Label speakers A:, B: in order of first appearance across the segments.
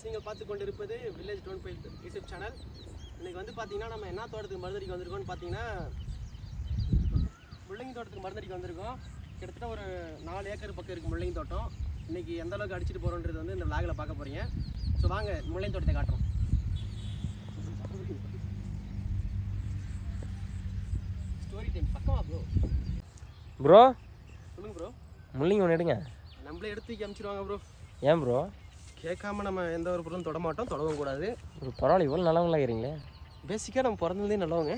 A: நீங்கள் பார்த்து கொண்டு இருப்பது வில்லேஜ் டோன் பைல் யூடியூப் சேனல். இன்றைக்கி வந்து பார்த்தீங்கன்னா நம்ம என்ன தோட்டத்துக்கு மருந்தடிக்க வந்திருக்கோம்னு பார்த்தீங்கன்னா முள்ளங்கி தோட்டத்துக்கு மருந்தடிக்க வந்திருக்கோம். கிட்டத்தட்ட ஒரு 4 ஏக்கர் பக்கம் இருக்குது முள்ளங்கி தோட்டம். இன்றைக்கி எந்த அளவுக்கு அடிச்சுட்டு போகிறோன்றது வந்து இந்த விளாகில் பார்க்க போகிறீங்க. ஸோ வாங்க முள்ளங்கி தோட்டத்தை காட்டுறோம். ஸ்டோரி டைம் பக்கமா ப்ரோ சொல்லுங்கள் ப்ரோ.
B: முள்ளங்கி ஒன்று எடுங்க.
A: நம்மளே எடுத்து அனுப்பிச்சிடுவாங்க ப்ரோ.
B: ஏன் ப்ரோ?
A: கேட்காம நம்ம எந்த ஒரு பொருளும் தொட மாட்டோம், தொடவும் கூடாது.
B: ஒரு பரவாயில்ல, இவ்வளோ நல்லவங்களா இருக்கிறீங்களே.
A: பேசிக்காக நம்ம பிறந்ததே நல்லவங்க.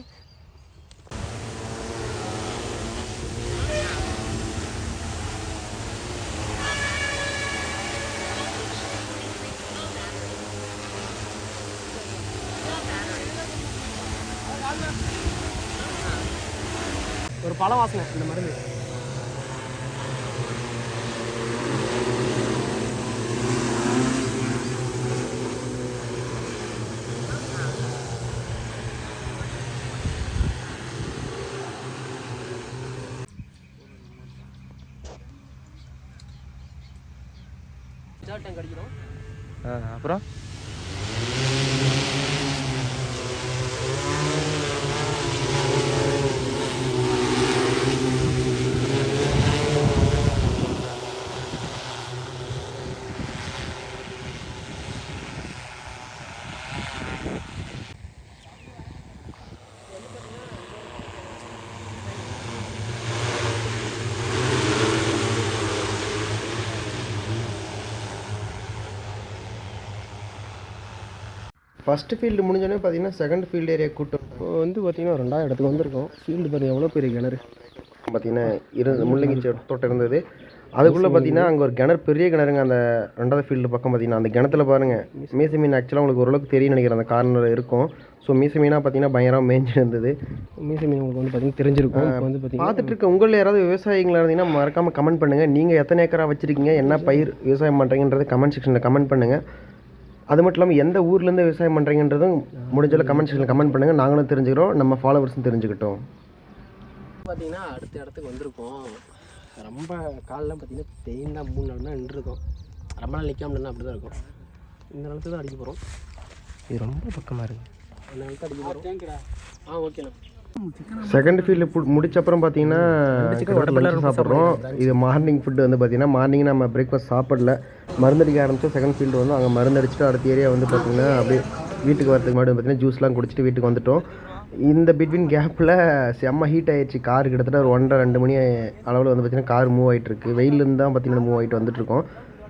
A: ஒரு பழ வாசனை இந்த மருந்து. டேங்க் அடிக்கிறோம்.
B: அப்புறம்
A: ஃபஸ்ட்டு ஃபீல்டு முடிஞ்சோடனே பார்த்தீங்கன்னா செகண்ட் ஃபீல்டு ஏரியா கூட்டம் வந்து பார்த்தீங்கன்னா 2வது இடத்துக்கு வந்திருக்கோம். ஃபீல்டு பாருங்கள் எவ்வளோ பெரிய கிணறு பார்த்தீங்கன்னா முள்ளங்கி தோட்டம் இருந்தது. அதுக்குள்ளே பார்த்தீங்கன்னா அங்கே ஒரு கிணறு, பெரிய கிணறுங்க. அந்த 2வது ஃபீல்டு பக்கம் பார்த்தீங்கன்னா அந்த கிணத்துல பாருங்கள் மீச மீன் ஆக்சுவலாக உங்களுக்கு ஓரளவுக்கு தெரியும் நினைக்கிறேன், அந்த கார்னர் இருக்கும். ஸோ மீச மீனாக பார்த்தீங்கன்னா பயங்கரமாக மேய்ஞ்சி இருந்தது. மீச மீன் உங்களுக்கு வந்து பார்த்தீங்கன்னா தெரிஞ்சிருக்கும். வந்து பார்த்தீங்கன்னா பார்த்துட்டு இருக்க உங்களில் யாராவது விவசாயிகளாக இருந்தீங்கன்னா மறக்காமல் கமெண்ட் பண்ணுங்கள். நீங்கள் எத்தனை ஏக்கராக வச்சுருக்கீங்க, என்ன பயிர் விவசாயம் பண்ணுறீங்கன்றது கமெண்ட் செக்ஷனில் கமெண்ட் பண்ணுங்கள். அது மட்டும் இல்லாமல் எந்த ஊர்லேருந்து விவசாயம் பண்ணுறீங்கன்றதும் முடிஞ்சாலும் கமெண்ட் செக்ஷனில் கமெண்ட் பண்ணுங்கள். நாங்களும் தெரிஞ்சுக்கிறோம், நம்ம ஃபாலோவர்ஸும் தெரிஞ்சுக்கிட்டோம். பார்த்தீங்கன்னா அடுத்த இடத்துக்கு வந்திருக்கோம். ரொம்ப காலெலாம் பார்த்தீங்கன்னா பெயின் தான். 3 நாள் தான் நின்றுருக்கோம். ரொம்ப நாள் நிற்காமலாம் அப்படி தான் இருக்கும். இந்த நிலத்து தான் அடிக்க போகிறோம்.
B: இது ரொம்ப பக்கமாக இருக்குது.
A: அந்த நிலத்தை அடிக்க போகிறோம். ஓகேண்ணா. செகண்ட் ஃபீல்டு முடிச்ச அப்புறம் பார்த்தீங்கன்னா சாப்பிட்றோம். இது மார்னிங் ஃபுட்டு வந்து பார்த்தீங்கன்னா மார்னிங் நம்ம பிரேக்ஃபாஸ்ட் சாப்பிடல, மருந்தடிக்க ஆரம்பித்தோம். செகண்ட் ஃபீல்டு வந்து அங்கே மருந்தடிச்சுட்டு அடுத்த ஏரியா வந்து பார்த்திங்கன்னா அப்படியே வீட்டுக்கு வரதுக்கு முன்னாடி பார்த்தீங்கன்னா ஜூஸ்லாம் குடிச்சிட்டு வீட்டுக்கு வந்துவிட்டோம். இந்த பிட்வீன் கேப்பில் செம்ம ஹீட் ஆகிடுச்சு. கார் கிட்டத்தட்ட ஒரு 1:30-2 மணி அளவில் வந்து பார்த்திங்கன்னா கார் மூவ் ஆகிட்டுருக்கு. வெயிலேருந்து தான் பார்த்திங்கன்னா மூவ் ஆகிட்டு வந்துட்டுருக்கோம்.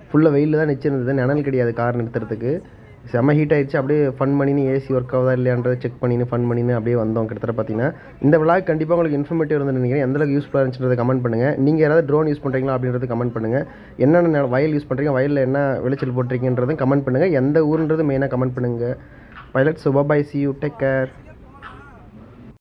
A: ஃபுல்லாக வெயில் தான் நிச்சிருந்தது, நிழல் கிடையாது கார் நிறுத்துறதுக்கு. செம்ம ஹீட் ஆகிடுச்சு. அப்படியே ஃபன் பண்ணின்னு ஏசி ஒர்க் ஆகுதா இல்லையான்றதை செக் பண்ணின்னு ஃபன் பண்ணின்னு அப்படியே வந்தோம். கிட்டத்தட்ட பார்த்தீங்கன்னா இந்த விளாக் கண்டிப்பாக உங்களுக்கு இன்ஃபர்மேட்டிவ் இருந்து நினைக்கிறேன். எந்தளவுக்கு யூஸ்ஃபுல்லாக இருந்துச்சுன்றதை கமெண்ட் பண்ணுங்கள். நீங்கள் யாராவது ட்ரோன் யூஸ் பண்ணுறீங்களா அப்படின்றது கமெண்ட் பண்ணுங்கள். என்னென்ன வயல் யூஸ் பண்ணுறீங்க, வயலில் என்ன விளைச்சல் போட்டிருக்கீங்கன்றதும் கமெண்ட் பண்ணுங்கள். எந்த ஊருன்றது மெயினாக கமெண்ட் பண்ணுங்கள். Pilot Suba bye, see you, take care.